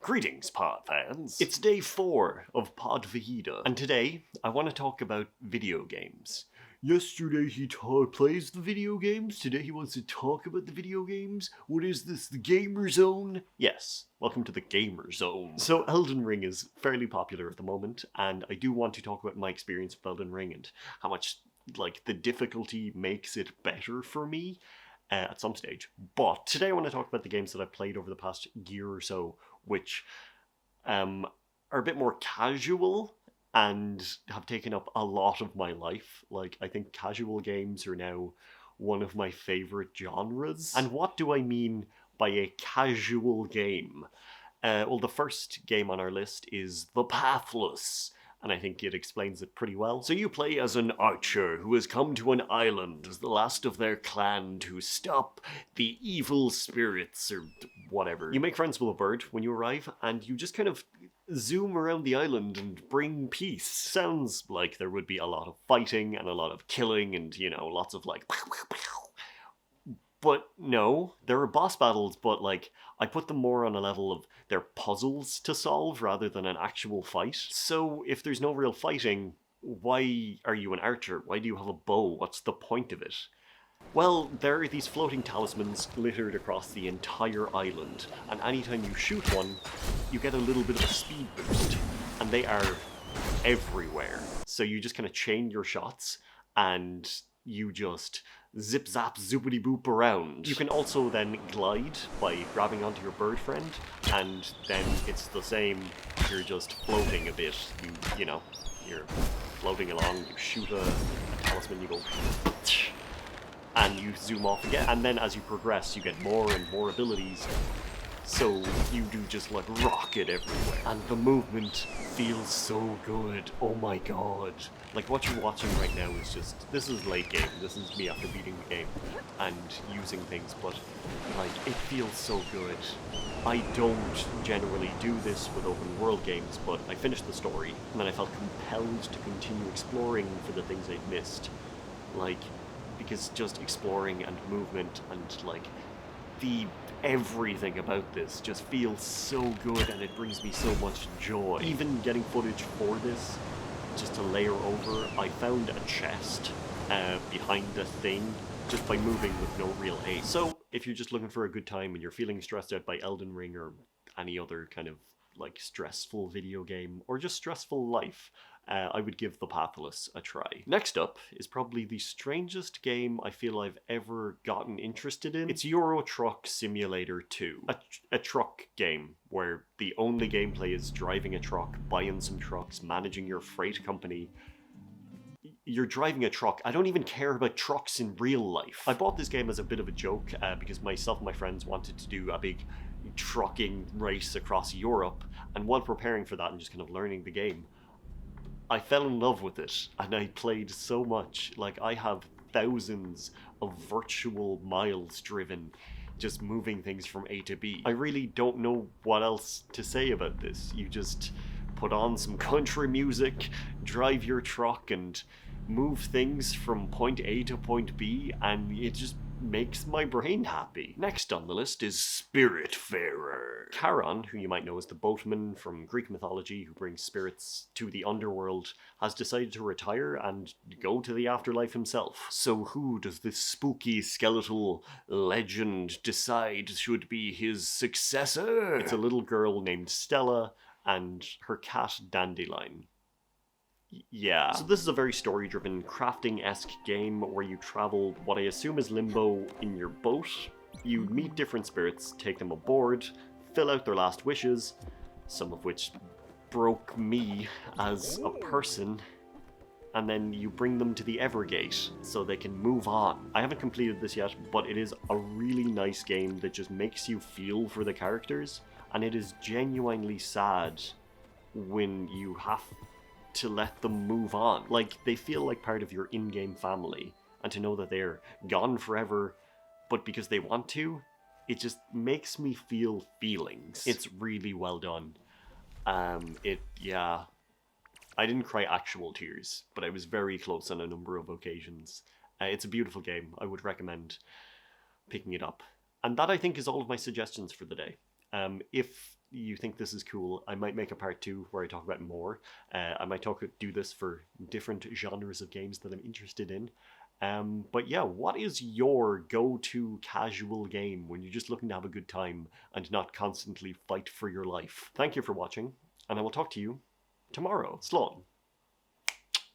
Greetings, pod fans. It's day 4 of Pod Fajita, and today I want to talk about video games. Yesterday he plays the video games, today he wants to talk about the video games? What is this, the Gamer Zone? Yes, welcome to the Gamer Zone. So Elden Ring is fairly popular at the moment, and I do want to talk about my experience with Elden Ring and how much, the difficulty makes it better for me. At some stage. But today I want to talk about the games that I've played over the past year or so, which are a bit more casual and have taken up a lot of my life. I think casual games are now one of my favorite genres. And what do I mean by a casual game? Well, the first game on our list is the Pathless, and I think it explains it pretty well. So you play as an archer who has come to an island as the last of their clan to stop the evil spirits or whatever. You make friends with a bird when you arrive, and you just kind of zoom around the island and bring peace. Sounds like there would be a lot of fighting and a lot of killing and, lots of But no, there are boss battles, but I put them more on a level of they're puzzles to solve rather than an actual fight. So if there's no real fighting, why are you an archer? Why do you have a bow? What's the point of it? Well, there are these floating talismans littered across the entire island, and anytime you shoot one, you get a little bit of a speed boost, and they are everywhere. So you just kind of chain your shots, and you just zip zap zoopity boop around. You can also then glide by grabbing onto your bird friend, and then it's the same, you're just floating a bit. You're floating along, you shoot a talisman, you go and you zoom off again. And then as you progress, you get more and more abilities, so you do just rocket everywhere. And the movement feels so good. Oh my god. What you're watching right now is this is late game. This is me after beating the game and using things, but it feels so good. I don't generally do this with open world games, but I finished the story and then I felt compelled to continue exploring for the things I'd missed. Because just exploring and movement and the everything about this just feels so good, and it brings me so much joy. Even getting footage for this, just to layer over, I found a chest behind a thing just by moving with no real aim. So if you're just looking for a good time and you're feeling stressed out by Elden Ring or any other kind of stressful video game or just stressful life, I would give the Pathless a try. Next up is probably the strangest game I feel I've ever gotten interested in. It's Euro Truck Simulator 2. A truck game where the only gameplay is driving a truck, buying some trucks, managing your freight company. You're driving a truck. I don't even care about trucks in real life. I bought this game as a bit of a joke because myself and my friends wanted to do a big trucking race across Europe, and while preparing for that and just kind of learning the game, I fell in love with it, and I played so much. I have thousands of virtual miles driven, just moving things from A to B. I really don't know what else to say about this. You just put on some country music, drive your truck, and move things from point A to point B, and it just makes my brain happy. Next on the list is Spiritfarer. Charon, who you might know as the boatman from Greek mythology who brings spirits to the underworld, has decided to retire and go to the afterlife himself. So who does this spooky skeletal legend decide should be his successor? It's a little girl named Stella and her cat Dandelion. Yeah. So this is a very story-driven, crafting-esque game where you travel what I assume is Limbo in your boat. You meet different spirits, take them aboard, fill out their last wishes, some of which broke me as a person, and then you bring them to the Evergate so they can move on. I haven't completed this yet, but it is a really nice game that just makes you feel for the characters, and it is genuinely sad when you have to let them move on. They feel like part of your in-game family, and to know that they're gone forever, but because they want to, it just makes me feel feelings. It's really well done. I didn't cry actual tears, but I was very close on a number of occasions. It's a beautiful game. I would recommend picking it up. And that, I think, is all of my suggestions for the day. If you think this is cool, I might make a part 2 where I talk about more. I might do this for different genres of games that I'm interested in. But yeah, what is your go-to casual game when you're just looking to have a good time and not constantly fight for your life? Thank you for watching, and I will talk to you tomorrow. Slán.